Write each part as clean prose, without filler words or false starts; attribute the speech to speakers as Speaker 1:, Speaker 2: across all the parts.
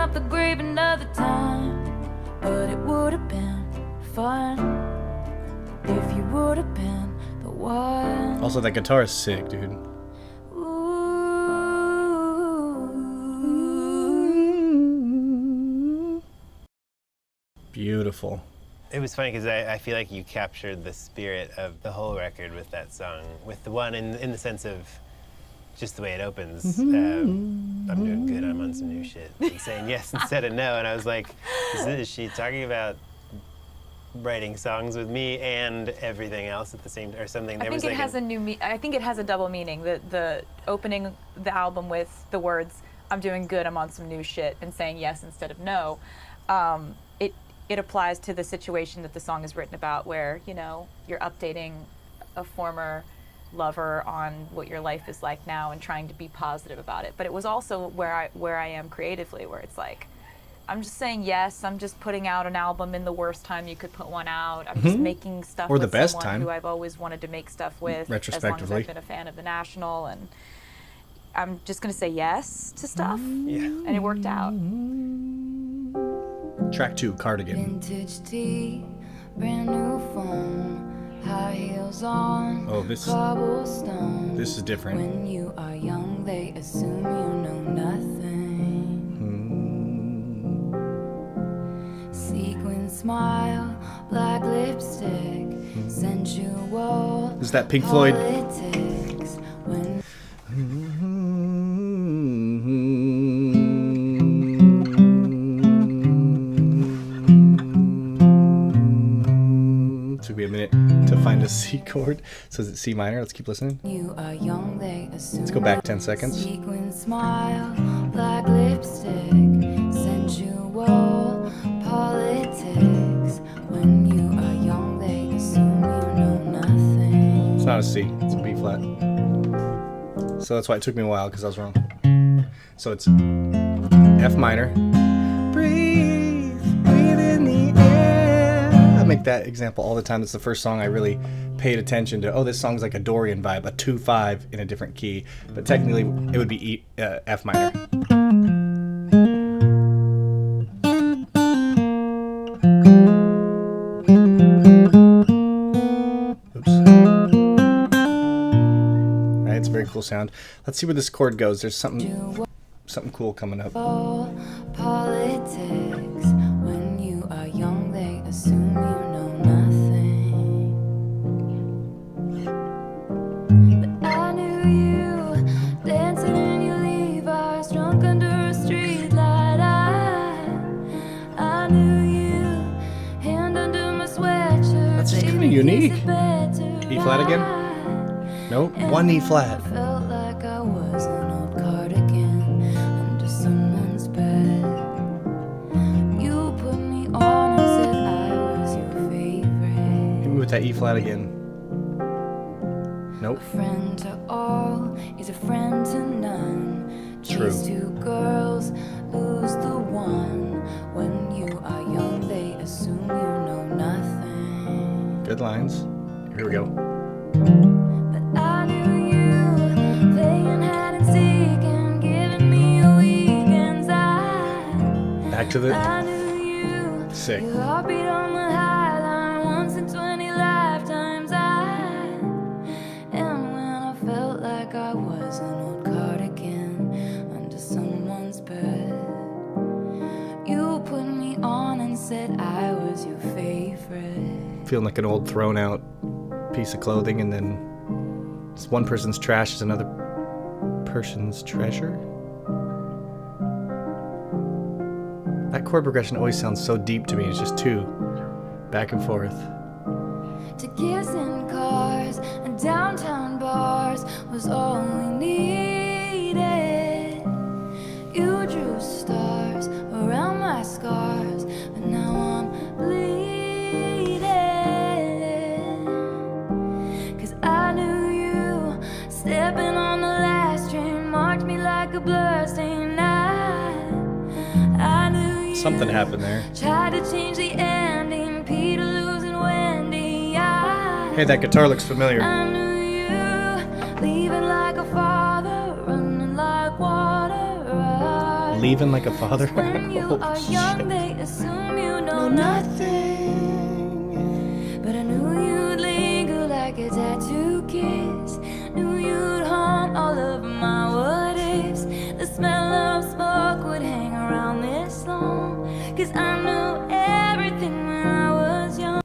Speaker 1: up the grave another time, but it would have been fun if you would have been the one.
Speaker 2: Also, that guitar is sick, dude.
Speaker 1: Ooh.
Speaker 2: Beautiful.
Speaker 3: It was funny because I feel like you captured the spirit of the whole record with that song, with the one in the sense of just the way it opens. I'm doing good, I'm on some new shit. And saying yes instead of no. And I was like, is she talking about writing songs with me and everything else at the same time, or something?
Speaker 4: I think it has I think it has a double meaning. The opening the album with the words, I'm doing good, I'm on some new shit, and saying yes instead of no. It applies to the situation that the song is written about, where, you know, you're updating a former lover on what your life is like now and trying to be positive about it. But it was also where I am creatively, where it's like, I'm just saying yes, I'm just putting out an album in the worst time you could put one out. I'm just making stuff
Speaker 2: or
Speaker 4: with
Speaker 2: the best
Speaker 4: someone
Speaker 2: time.
Speaker 4: Who I've always wanted to make stuff with,
Speaker 2: retrospectively.
Speaker 4: as long as I've been a fan of the National, and I'm just gonna say yes to stuff.
Speaker 3: Yeah.
Speaker 4: And it worked out.
Speaker 2: Track 2, Cardigan.
Speaker 1: Vintage tea, brand new phone, high heels on,
Speaker 2: Oh, this
Speaker 1: cobblestone.
Speaker 2: is different.
Speaker 1: When you are young, they assume you know nothing. Sequin smile, black lipstick, sensual.
Speaker 2: Is that Pink Floyd?
Speaker 1: Politics, when
Speaker 2: Took me a minute to find a C chord. So is it C minor? Let's keep listening.
Speaker 1: you are young, they assume.
Speaker 2: Let's go back 10 seconds.
Speaker 1: Sequin smile, black lipstick, sensual politics. When you are young, they assume you know nothing.
Speaker 2: It's not a C, it's a B flat. So that's why it took me a while, because I was wrong. So it's F minor. Breathe, breathe in the air. I make that example all the time. It's the first song I really paid attention to. Oh, this song's like a Dorian vibe, a 2-5 in a different key. But technically, it would be F minor. Very cool sound. Let's see where this chord goes. There's something cool coming up.
Speaker 1: Politics. When you are young, they assume you know nothing. But I knew you dancing in your Levi's, drunk under a street light. I knew you, hand under my sweatshirt.
Speaker 2: That's kind of unique. E flat again? Nope, one E flat.
Speaker 1: I felt like I was an old cardigan under someone's bed. You put me on and said I was your favorite.
Speaker 2: Hit me with that E flat again. Nope.
Speaker 1: A friend to all is a friend to none.
Speaker 2: True.
Speaker 1: These two girls lose the one. When you are young, they assume you know nothing.
Speaker 2: Good lines. Here we go.
Speaker 1: I knew you playing hide and seek and giving me a weekend's eye.
Speaker 2: Back to the
Speaker 1: I knew you.
Speaker 2: sick.
Speaker 1: Your heartbeat on the high line once in 20 lifetimes. And when I felt like I was an old cardigan under someone's bed, you put me on and said I was your favorite.
Speaker 2: Feeling like an old thrown out piece of clothing, and then one person's trash is another person's treasure. That chord progression always sounds so deep to me. It's just two back and forth.
Speaker 1: To kiss in cars and downtown bars was all we needed. You drew stars around my scars, but now I'm bleeding. 'Cause I knew you stepping on the last train marked me like a bloodstained night. I knew you.
Speaker 2: Something happened there.
Speaker 1: Tried to change the ending, Peter losing Wendy.
Speaker 2: Hey, that guitar looks familiar.
Speaker 1: I knew you, leaving like a father, running like water.
Speaker 2: leaving like a father.
Speaker 1: When you
Speaker 2: Oh,
Speaker 1: are
Speaker 2: shit.
Speaker 1: young, they assume you know nothing. But I knew you'd linger like a tattoo kiss. Knew you'd haunt all of my what ifs. The smell of smoke would hang around this long. 'Cause I knew everything when I was young.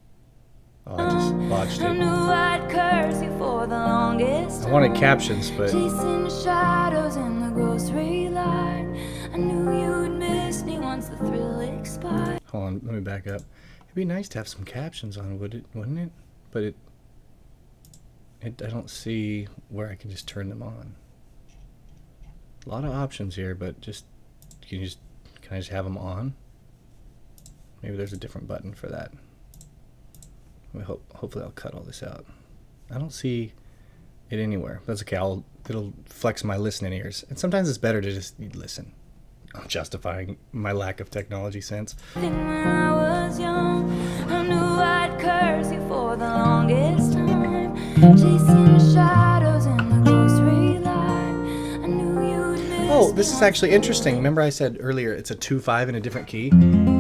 Speaker 2: Oh, I just botched
Speaker 1: I knew
Speaker 2: it.
Speaker 1: I'd curse you for the longest
Speaker 2: I wanted
Speaker 1: time.
Speaker 2: captions, but
Speaker 1: Chasing shadows in the grocery line. I knew you'd miss me once the thrill expired.
Speaker 2: hold on, let me back up. It'd be nice to have some captions on, wouldn't it? But I don't see where I can just turn them on. A lot of options here, but can I just have them on? Maybe there's a different button for that. Hopefully I'll cut all this out. I don't see it anywhere. That's okay. It'll flex my listening ears. And sometimes it's better to just listen. I'm justifying my lack of technology sense.
Speaker 1: When I was young, I knew I'd curse you for the longest time. Chasing shadows in the grocery line. I knew you'd miss
Speaker 2: Oh, this is actually interesting. Remember I said earlier it's a 2-5 in a different key?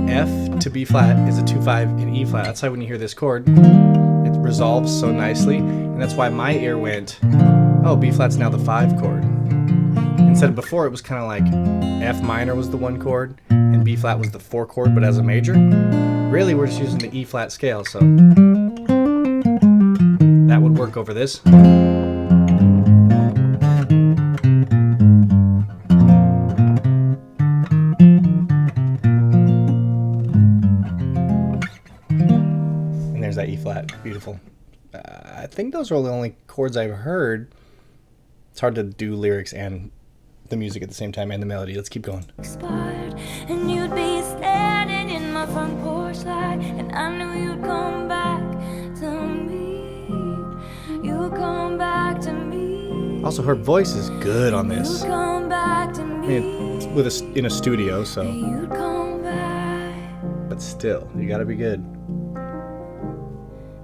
Speaker 2: F to B flat is a 2-5 in E flat. That's why when you hear this chord, it resolves so nicely. And that's why my ear went, oh, B flat's now the 5 chord. Instead of before, it was kind of like F minor was the 1 chord and B flat was the 4 chord, but as a major. Really, we're just using the E flat scale, so that would work over this. And there's that E flat. Beautiful. I think those are the only chords I've heard. It's hard to do lyrics and the music at the same time and the melody. Let's keep going.
Speaker 1: expired. And you'd be standing in my front porch light. And I knew you'd come back to me. You'd come back to me.
Speaker 2: Also, her voice is good on this.
Speaker 1: You'd come back to
Speaker 2: I
Speaker 1: me.
Speaker 2: mean, it's in a studio, so.
Speaker 1: You'd come back.
Speaker 2: But still, you gotta be good.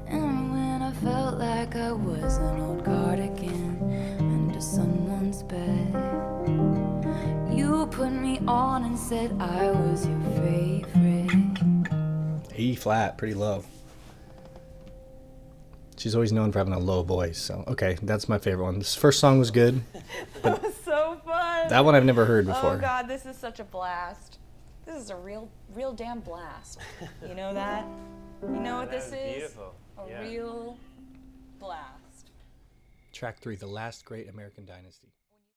Speaker 1: And when I felt like I was an old cardigan under someone's bed, you put me on and said I was your favorite.
Speaker 2: E flat, pretty low. She's always known for having a low voice, so okay, that's my favorite one. This first song was good.
Speaker 4: That was so fun.
Speaker 2: That one I've never heard before.
Speaker 4: Oh God, this is such a blast. This is a real damn blast. You know that? You know what this is?
Speaker 3: Beautiful.
Speaker 4: A real blast.
Speaker 2: Track 3, The Last Great American Dynasty.